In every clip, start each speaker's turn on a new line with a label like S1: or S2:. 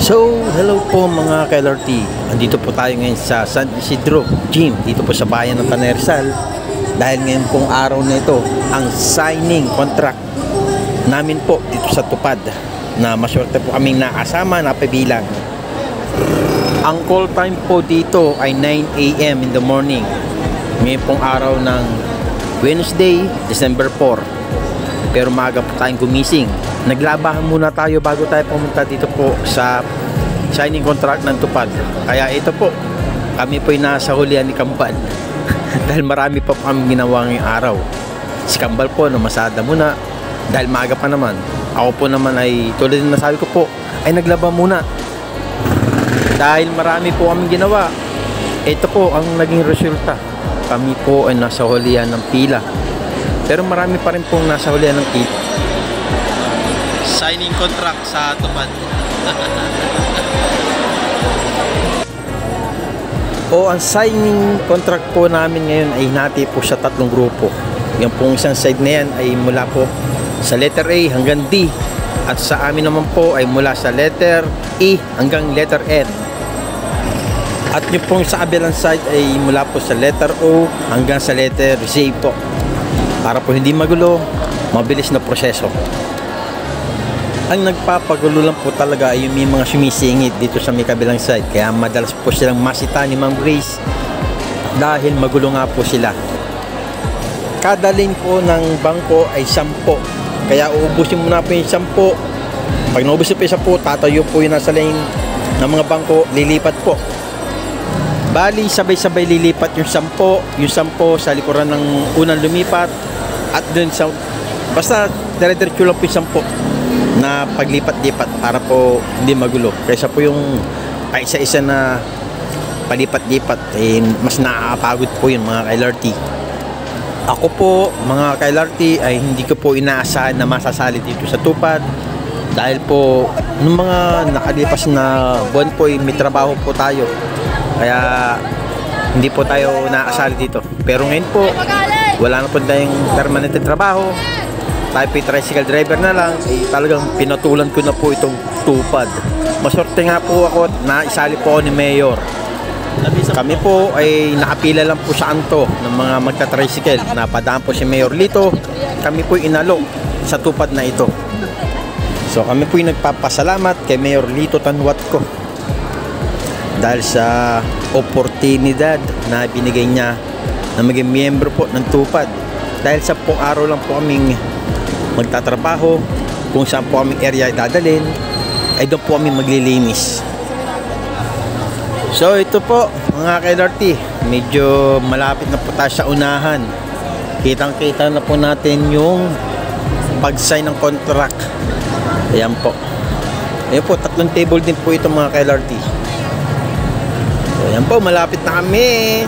S1: So, hello po mga ka-LRT. Andito po tayo ngayon sa San Isidro Gym, dito po sa bayan ng Tanay Rizal. Dahil ngayon pong araw na ito, ang signing contract namin po dito sa Tupad, na maswerte po kaming nakasama, napabilang. Ang call time po dito ay 9 AM in the morning. Ngayon pong araw ng Wednesday, December 4. Pero maaga po tayong gumising. Naglabahan muna tayo bago tayo pumunta dito po sa signing contract ng Tupad. Kaya ito po, kami po ay nasa hulihan ni Kambal. Dahil marami pa po kami ginawa ngayong araw. Si Kambal po namasada muna dahil maaga pa naman. Ako po naman ay tulad ng nasabi ko po, ay naglaba muna. Dahil marami po kami ginawa. Ito po ang naging resulta. Kami po ay nasa hulihan ng pila. Pero marami pa rin pong nasa hulihan ng pila. Signing contract sa Tupad. Ang signing contract po namin ngayon ay hinati po sa 3 grupo. Yung pong isang side na yan ay mula po sa letter A hanggang D. At sa amin naman po ay mula sa letter E hanggang letter N. At yung pong sa kabilang side ay mula po sa letter O hanggang sa letter Z po. Para po hindi magulo, mabilis na proseso. Ang nagpapagulo lang po talaga ay yung may mga sumisingit dito sa may kabilang side. Kaya madalas po silang masita ni Ma'am Grace dahil magulo nga po sila. Kada lane po ng bangko ay 10. Kaya uubusin muna po yung 10. Pag naubusin po yung 10, tatayo po yung nasa lane ng mga bangko, lilipat po. Bali, sabay-sabay lilipat yung 10. Yung 10 sa likuran ng unang lumipat. At dun sa, basta dire-diretso lang po yung 10 na paglipat-lipat para po hindi magulo. Kaysa po yung paisa-isa na palipat-lipat, mas nakakapagod po yun mga ka-LRT. Ako po mga ka-LRT ay hindi ko po inaasahan na masasali dito sa Tupad dahil po nung mga nakalipas na buwan po ay may trabaho po tayo, kaya hindi po tayo naasali dito. Pero ngayon po wala na po tayong permanente trabaho, tayo po tricycle driver na lang, talagang pinatulan ko na po itong Tupad. Maswerte nga po ako at naisali po ako ni Mayor. Kami po ay nakapila lang po sa anto ng mga magta-tricycle. Napadaan po si Mayor Lito. Kami po inalo sa Tupad na ito. So kami po ay nagpapasalamat kay Mayor Lito Tanwat ko dahil sa oportunidad na binigay niya na maging miyembro po ng Tupad. Dahil sa pong araw lang po kaming magtatrabaho, kung saan po aming area dadalhin, ay doon po kami maglilinis. So ito po mga ka-LRT, medyo malapit na po tayo sa unahan. Kitang-kita na po natin yung pag-sign ng contract. Ayan po. Ayan po, 3 table din po ito mga ka-LRT. So ayan po, malapit na kami.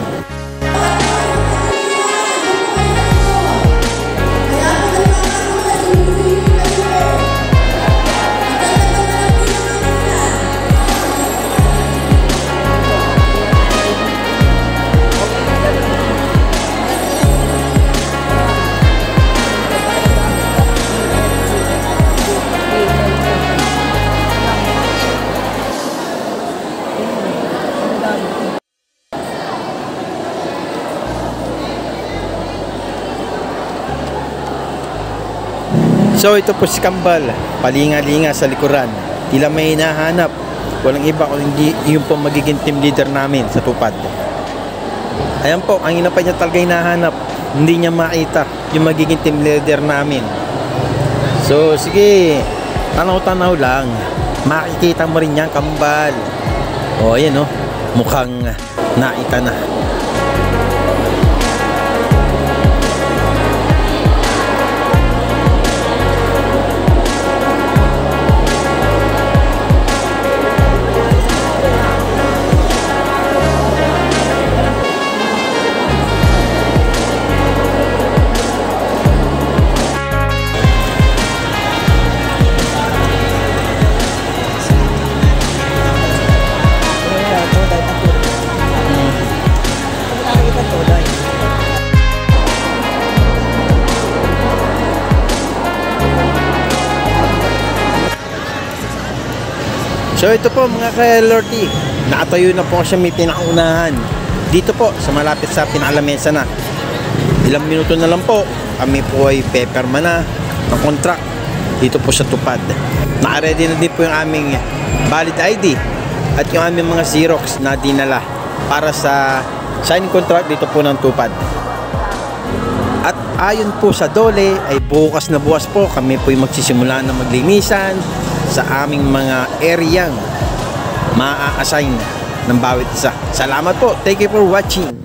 S1: So ito po si Kambal, palinga-linga sa likuran. Tila may hinahanap. Walang iba kung hindi yung po magiging team leader namin sa Tupad. Ayan po, ang ina pa niya talaga hinahanap. Hindi niya makita yung magiging team leader namin. So sige, tanaw-tanaw lang. Makikita mo rin yan, Kambal. O ayan o, mukhang nakita na. So ito po mga ka-LRT, nakatayo na po siya may pinakaunahan. Dito po sa malapit sa pinakalamesa na. Ilang minuto na lang po, kami po ay peperma na ng contract dito po sa Tupad. Naka-ready na din po yung aming valid ID at yung aming mga Xerox na dinala para sa signing contract dito po ng Tupad. At ayon po sa Dole ay bukas na bukas po kami po ay magsisimula na maglinisan sa aming mga areang maa-assign ng bawat isa. Salamat po. Thank you for watching.